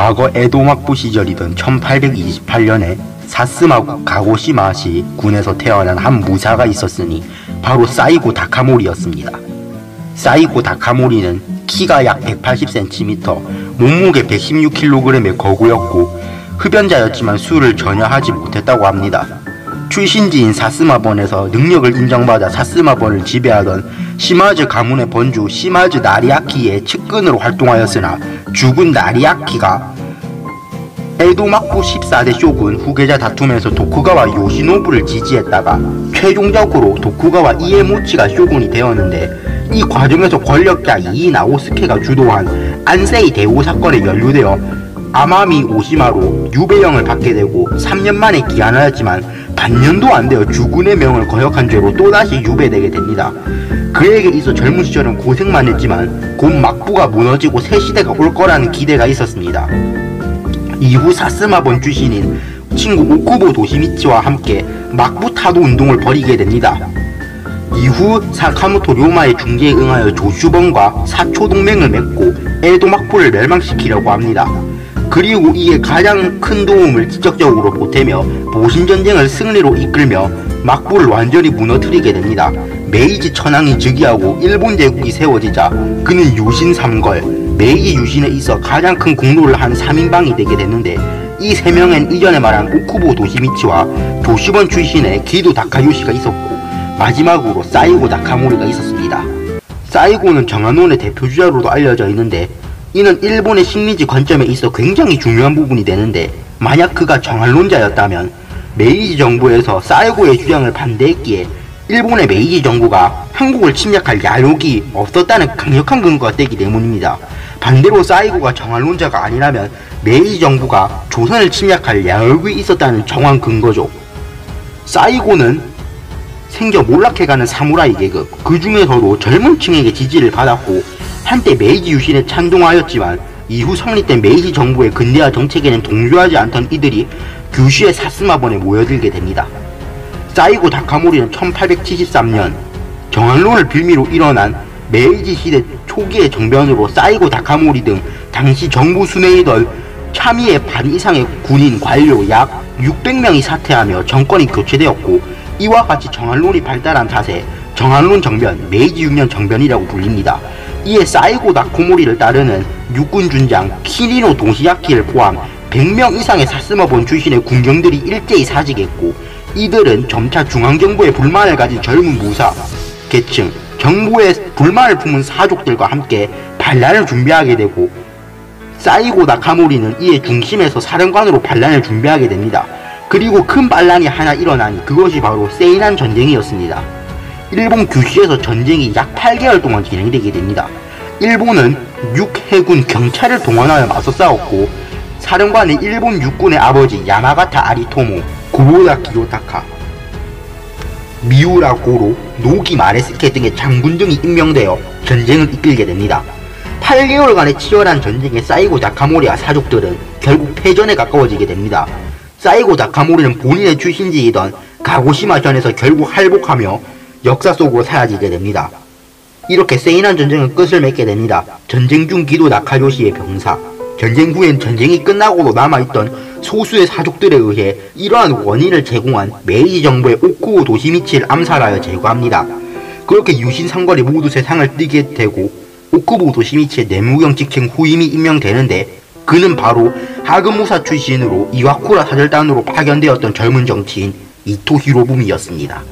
과거 에도 막부 시절이던 1828년에 사스마국 가고시마시 군에서 태어난 한 무사가 있었으니 바로 사이고 다카모리였습니다. 사이고 다카모리는 키가 약 180cm, 몸무게 116kg의 거구였고 흡연자였지만 술을 전혀 하지 못했다고 합니다. 출신지인 사스마본에서 능력을 인정받아 사스마본을 지배하던 시마즈 가문의 본주 시마즈 나리아키의 측근으로 활동하였으나 죽은 나리아키가 에도 막부 14대 쇼군 후계자 다툼에서 도쿠가와 요시노부를 지지했다가 최종적으로 도쿠가와 이에모치가 쇼군이 되었는데, 이 과정에서 권력자 이 나오스케가 주도한 안세이 대오 사건에 연루되어 아마미 오시마로 유배형을 받게 되고 3년 만에 기한하였지만 반년도 안 되어 주군의 명을 거역한 죄로 또다시 유배되게 됩니다. 그에게 있어 젊은 시절은 고생만 했지만 곧 막부가 무너지고 새 시대가 올 거라는 기대가 있었습니다. 이후 사스마본 출신인 친구 오쿠보 도시미치와 함께 막부 타도 운동을 벌이게 됩니다. 이후 사카모토 료마의 중재에 응하여 조슈번과 사초 동맹을 맺고 에도 막부를 멸망시키려고 합니다. 그리고 이에 가장 큰 도움을 직접적으로 보태며 보신전쟁을 승리로 이끌며 막부를 완전히 무너뜨리게 됩니다. 메이지 천황이 즉위하고 일본 제국이 세워지자 그는 유신 3걸, 메이지 유신에 있어 가장 큰 공로를 한 3인방이 되게 됐는데, 이 3명엔 이전에 말한 오쿠보 도시미치와 조슈번 출신의 기도 다카요시가 있었고 마지막으로 사이고 다카모리가 있었습니다. 사이고는 정한론의 대표주자로도 알려져 있는데, 이는 일본의 식민지 관점에 있어 굉장히 중요한 부분이 되는데, 만약 그가 정한론자였다면 메이지 정부에서 사이고의 주장을 반대했기에 일본의 메이지 정부가 한국을 침략할 야욕이 없었다는 강력한 근거가 되기 때문입니다. 반대로 사이고가 정한론자가 아니라면 메이지 정부가 조선을 침략할 야욕이 있었다는 정황 근거죠. 사이고는 생겨 몰락해가는 사무라이 계급, 그 중에서도 젊은 층에게 지지를 받았고 한때 메이지 유신에 찬동하였지만 이후 성립된 메이지 정부의 근대화 정책에는 동조하지 않던 이들이 규슈의 사스마본에 모여들게 됩니다. 사이고 다카모리는 1873년 정한론을 빌미로 일어난 메이지 시대 초기의 정변으로 사이고 다카모리 등 당시 정부 순회이던 차미의 반 이상의 군인 관료 약 600명이 사퇴하며 정권이 교체되었고, 이와 같이 정한론이 발달한 탓에 정한론 정변, 메이지 6년 정변이라고 불립니다. 이에 사이고 다카모리를 따르는 육군 준장 키리노 도시야키를 포함 100명 이상의 사스마본 출신의 군경들이 일제히 사직했고, 이들은 점차 중앙정부에 불만을 가진 젊은 무사 계층, 정부에 불만을 품은 사족들과 함께 반란을 준비하게 되고, 사이고 다카모리는 이에 중심에서 사령관으로 반란을 준비하게 됩니다. 그리고 큰 반란이 하나 일어나니 그것이 바로 세이난 전쟁이었습니다. 일본 규슈에서 전쟁이 약 8개월 동안 진행되게 됩니다. 일본은 6해군 경찰을 동원하여 맞서 싸웠고, 사령관은 일본 육군의 아버지 야마가타 아리토모, 구로다 기요타카, 미우라 고로, 노기 마레스케 등의 장군 등이 임명되어 전쟁을 이끌게 됩니다. 8개월간의 치열한 전쟁에 사이고 다카모리와 사족들은 결국 패전에 가까워지게 됩니다. 사이고 다카모리는 본인의 출신지이던 가고시마전에서 결국 할복하며 역사 속으로 사라지게 됩니다. 이렇게 세이난 전쟁은 끝을 맺게 됩니다. 전쟁 중 기도 나카요시의 병사, 전쟁 후엔 전쟁이 끝나고도 남아있던 소수의 사족들에 의해 이러한 원인을 제공한 메이지 정부의 오쿠보 도시미치를 암살하여 제거합니다. 그렇게 유신 3걸이 모두 세상을 띄게 되고 오쿠보 도시미치의 내무경 직행 후임이 임명되는데, 그는 바로 하그무사 출신으로 이와쿠라 사절단으로 파견되었던 젊은 정치인 이토 히로부미였습니다.